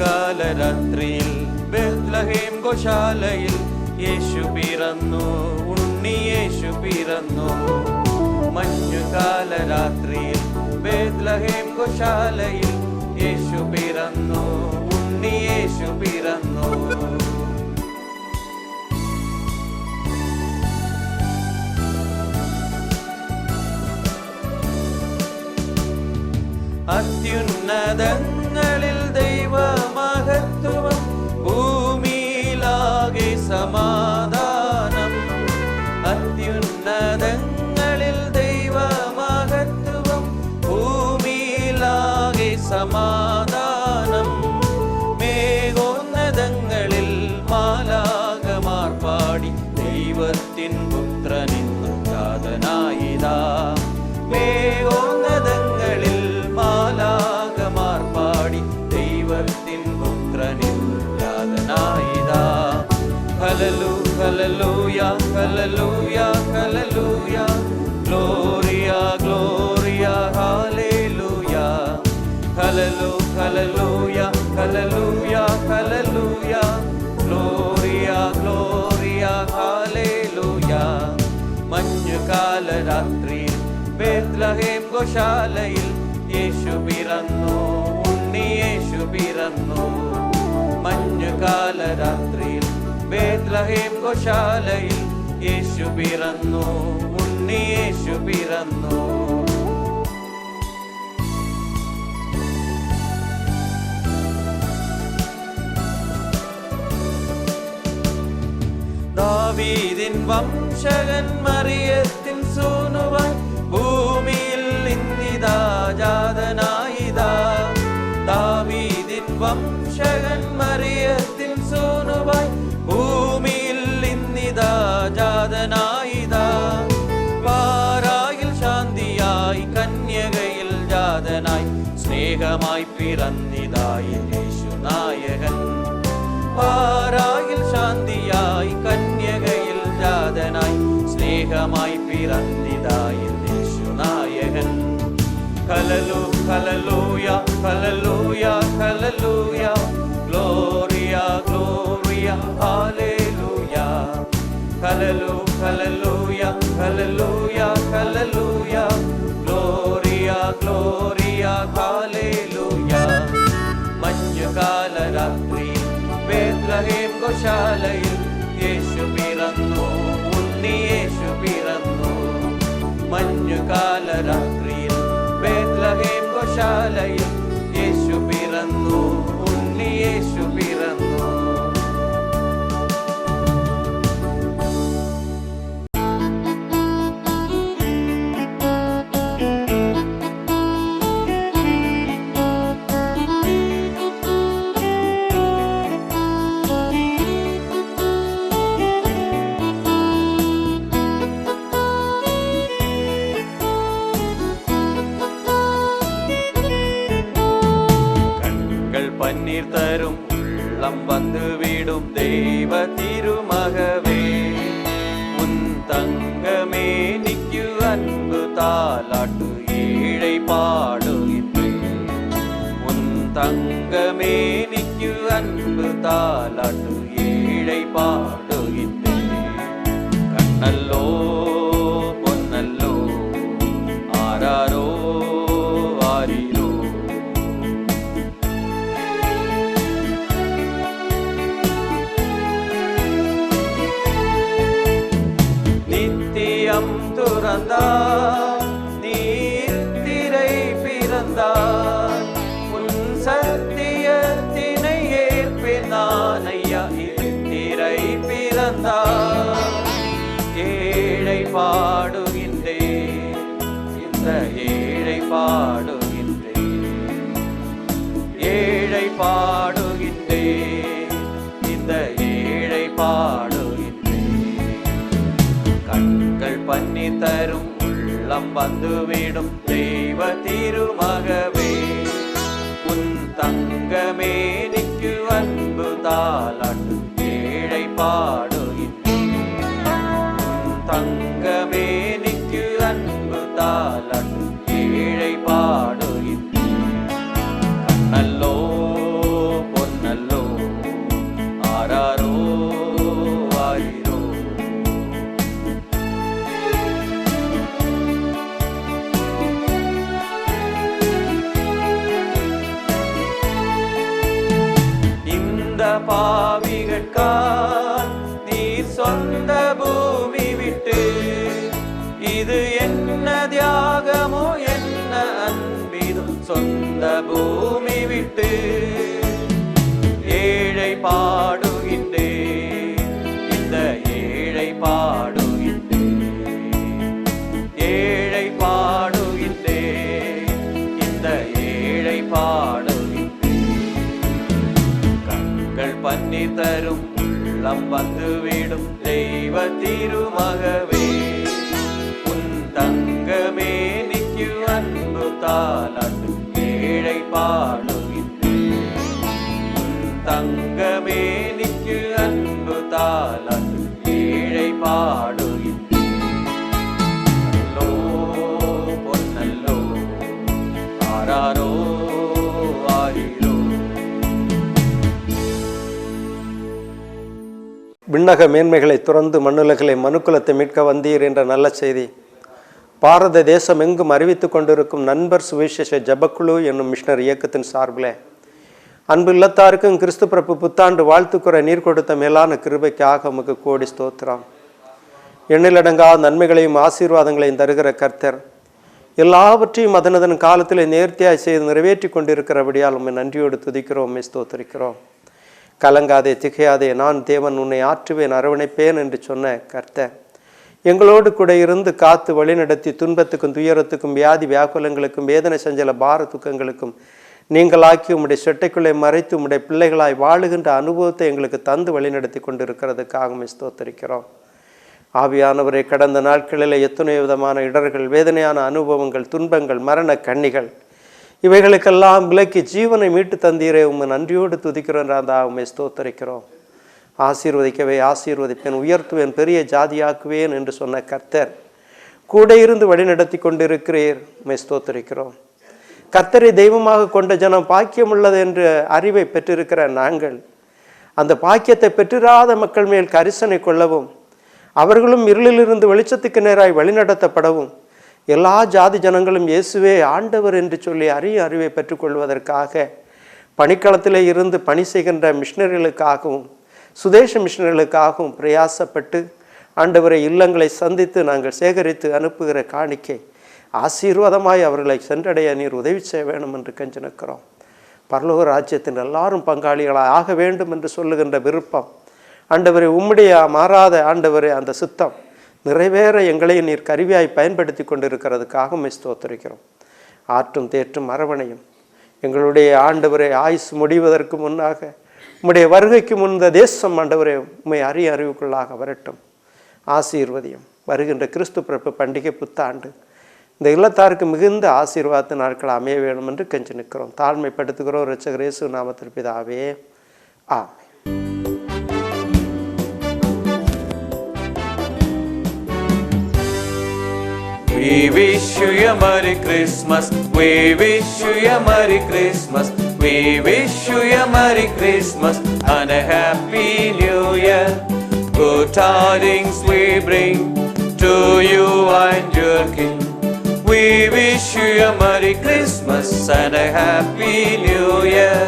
മഞ്ഞുകാലരാത്രിയിൽ Bethlehem ഗോശാലയിൽ യേശു പിറന്നു, ഉണ്ണി യേശു പിറന്നു. മഞ്ഞുകാലരാത്രിയിൽ ബെത്ലഹേം ഗോശാലയിൽ യേശു പിറന്നു, ഉണ്ണി യേശു പിറന്നു. അത്യുന്നതങ്ങളിൽ ദൈവമഹത്വം, ഭൂമിയിലാകെ സമാധാനം. അത്യുന്നതങ്ങളിൽ ദൈവമഹത്വം, ഭൂമിയിലാകെ സമാധാനം. മേഘോന്നതങ്ങളിൽ മാലാഖമാർ പാടി ദൈവത്തിൻ പുത്രനിന്നു ജാതനായിതാ. മേഘോന്നതങ്ങളിൽ മാലാഖമാർ പാടി ദൈവത്തിൻ പുത്രനിന്നു ജാതനായിതാ. ഹല്ലേലൂയ ഹല്ലേലൂയ ഹല്ലേലൂയ ഹല്ലേലൂയ, ഗ്ലോറിയ ഗ്ലോറിയ ഹല്ലേലൂയ. ഹല്ലേലൂയ ഹല്ലേലൂയ ഹല്ലേലൂയ ഹല്ലേലൂയ, ഗ്ലോറിയ ഗ്ലോറിയ ഹല്ലേലൂയ. മഞ്ഞുകാലരാത്രിയിൽ ബെത്ലഹേം ഗോശാലയിൽ യേശു പിറന്നു, ഉണ്ണി യേശു പിറന്നു. മഞ്ഞുകാലരാത്രിയിൽ ബെത്ലഹേം ഗോശാലയിൽ യേശു പിറന്നു, ഉണ്ണി യേശു പിറന്നു. ദാവീദിൻ വംശകൻ മറിയത്തിൻ സൂനുവാൻ ഭൂമിയിൽ ഇന്നിതാ ജാതനായിതാ. ദാവീദിൻ വംശകൻ മറിയത്തിൻ സൂനുവാൻ ഭൂമിയിൽ ഇന്നിതാ ജാതനായിതാ. പാരായിൽ ശാന്തിയായി കന്യകയിൽ ജാതനായി സ്നേഹമായി പിറന്നിതായി യേശുനായകൻ. പാരായിൽ ശാന്തിയായി കന്യകയിൽ ജാതനായി സ്നേഹമായി പിറന്നിതായി യേശുനായകൻ. ഹല്ലേലൂയ ഹല്ലേലൂയ ഹല്ലേലൂയ ഹല്ലേലൂയ, ഗ്ലോറിയ ഗ്ലോറിയ ഹല്ലേലൂയ. ഹല്ലേലൂയ ഹല്ലേലൂയ ഹല്ലേലൂയ ഹല്ലേലൂയ, ഗ്ലോറിയ ഗ്ലോറിയ ഹല്ലേലൂയ. മഞ്ഞുകാലരാത്രിയിൽ ബെത്ലഹേം ഗോശാലയിൽ യേശു പിറന്നു, ഉണ്ണി യേശു പിറന്നു. മഞ്ഞുകാലരാത്രിയിൽ ബെത്ലഹേം ഗോശാലയിൽ യേശു പിറന്നു, ഉണ്ണി യേശു പിറന്നു. പന്നീർ തരും ഉള്ളം വന്നു വീടും ദൈവ തിരുമകവേ. ഉൻ തങ്കമേനിക്കു അൻപു താലാട്ടു ഏഴை പാടുകിன்றേ. ഉൻ തങ്കമേനിക്കു അൻപു താലാട്ടു ഏഴை പാടുകിன்றേ. കണ്ണല്ലോ പൊന്നല്ലോ ആരാരോ ആരിരോ. நித்தியம் துறந்தார் நீர் திரை பிறந்தார். உன் சத்தியத்தினை ஏற்பினான் ஐயா. திரை பிறந்தார். ஏழை பாடுகின்றேன், இந்த ஏழை பாடுகின்றேன். ஏழை பாடுகின்றேன், இந்த ஏழை பாடுகின்றேன். கண்கள் பண்ணி தரும் உள்ளம் வந்துவிடும் தெய்வ திருமகவே. உன் தங்கமேனிக்கு அன்பு தாலாட்டு ஏழை பாடுகின்றேன். உன் தங்கமேனிக்கு அன்பு தாலாட்டு ஏழை பாடுகின்றேன். கண்ணல்லோ பொன் பாவிகட்கான் நீர் சொந்த பூமி விட்டு, இது என்ன தியாகமோ என்ன அன்பிதும் சொந்த பூமி விட்டு. ஏழை பாடுகின்றே, இந்த ஏழை பாடுகின்றே, ஏழை பாடுகின்றே, இந்த ஏழை பாடுகின்றே. கண்கள் பன்னீர் தரும் உள்ளம் வந்துவிடும் தெய்வ திருமகவே, உன் தங்கமே நிக்கு அன்பு தாலாட்டு ஏழை பாடுகின்றே, உன் தங்கமே நிக்கு அன்பு தாலாட்டு ஏழை பாடுகின்றே. நல்லோ பொன்னல்லோ ஆராரோ ஆரிரோ. விண்ணக மேன்மைகளை துறந்து மண்ணுலகளை மனுக்குலத்தை மீட்க வந்தீர் என்ற நல்ல செய்தி பாரத தேசம் எங்கும் அறிவித்துக் கொண்டிருக்கும் நண்பர் சுவிசேஷ ஜபக்குழு என்னும் மிஷனர் இயக்கத்தின் சார்பில் அன்பு இல்லத்தாருக்கும் கிறிஸ்து பிறப்பு புத்தாண்டு வாழ்த்துக்குறை நீர் கொடுத்த மேலான கிருபைக்காக உமக்கு கோடி ஸ்தோத்திரம். எண்ணிலடங்கா நன்மைகளையும் ஆசீர்வாதங்களையும் தருகிற கர்த்தர் எல்லாவற்றையும் அதனதன் காலத்தில் நேர்த்தியாய் செய்து நிறைவேற்றி கொண்டிருக்கிறபடியால் உண்மை நன்றியோடு துதிக்கிறோம், உண்மை ஸ்தோத்திரிக்கிறோம். கலங்காதே திகையாதே, நான் தேவன் உன்னை ஆற்றுவேன் அரவணைப்பேன் என்று சொன்ன கர்த்தர் எங்களோடு கூட இருந்து காத்து வழிநடத்தி துன்பத்துக்கும் துயரத்துக்கும் வியாதி வியாக்குலங்களுக்கும் வேதனை சஞ்சல பார துக்கங்களுக்கும் நீங்களாக்கி உம்முடைய செட்டைக்குள்ளே மறைத்து உம்முடைய பிள்ளைகளாய் வாழுகின்ற அனுபவத்தை எங்களுக்கு தந்து வழிநடத்தி கொண்டிருக்கிறதுக்காக ஸ்தோத்திரிக்கிறோம். ஆவியானவரை கடந்த நாட்களில் எத்தனை விதமான இடர்கள், வேதனையான அனுபவங்கள், துன்பங்கள், மரண கண்ணிகள் இவைகளுக்கெல்லாம் விலக்கி ஜீவனை மீட்டு தந்தீரே, உம்மை நன்றியோடு துதிக்கிறோம். உம்மை ஸ்தோத்திரிக்கிறோம். ஆசீர்வதிக்கவே ஆசீர்வதிப்பேன், உயர்த்துவேன், பெரிய ஜாதியாக்குவேன் என்று சொன்ன கர்த்தர் கூட இருந்து வழிநடத்தி கொண்டிருக்கிறீர். உம்மை ஸ்தோத்திரிக்கிறோம். கர்த்தரை தெய்வமாக கொண்ட ஜனம் பாக்கியம் உள்ளது என்று அறிவை பெற்றிருக்கிற நாங்கள் அந்த பாக்கியத்தை பெற்றிராத மக்கள் மேல் கரிசனை கொள்ளவும், அவர்களும் இருளிலிருந்து வெளிச்சத்துக்கு நேராய் வழிநடத்தப்படவும், எல்லா ஜாதி ஜனங்களும் இயேசுவே ஆண்டவர் என்று சொல்லி அறிவை பெற்றுக்கொள்வதற்காக பணிக்களத்திலே இருந்து பணி செய்கின்ற மிஷனரிகளுக்காகவும் சுதேச மிஷனரிகளுக்காகவும் பிரயாசப்பட்டு ஆண்டவரை இல்லங்களை சந்தித்து நாங்கள் சேகரித்து அனுப்புகிற காணிக்கை ஆசீர்வாதமாய் அவர்களை சென்றடைய நீர் உதவி செய்ய வேணும் என்று கெஞ்சினுக்கிறோம். பரலோக ராஜ்யத்தின் எல்லாரும் பங்காளிகளாக ஆக வேண்டும் என்று சொல்லுகின்ற விருப்பம் ஆண்டவரை உம்முடைய மாறாத ஆண்டவரை அந்த சித்தம் நிறைவேற எங்களை நீர் கருவியாய் பயன்படுத்தி கொண்டிருக்கிறதுக்காக ஸ்தோத்திரிக்கிறோம். ஆற்றும் தேற்றும் அரவணையும் எங்களுடைய ஆண்டவரை ஆயுசு முடிவதற்கு முன்னாக உம்முடைய வருகைக்கு முன் தேசம் ஆண்டவரை உம்மை அறிவுக்குள்ளாக வரட்டும். ஆசீர்வதியும். வருகின்ற கிறிஸ்து பிறப்பு பண்டிகை புத்தாண்டு இந்த இல்லத்தாருக்கு மிகுந்த ஆசீர்வாத நாட்கள் அமைய வேண்டும் என்று கெஞ்சி நிற்கிறோம். தாழ்மைப்படுத்துகிறோம் இரட்சகர் இயேசு நாமத்தில் பிதாவே, ஆமென். We wish you a Merry Christmas. We wish you a Merry Christmas. We wish you a Merry Christmas and a Happy New Year. Good tidings we bring to you and your King. We wish you a Merry Christmas and a Happy New Year.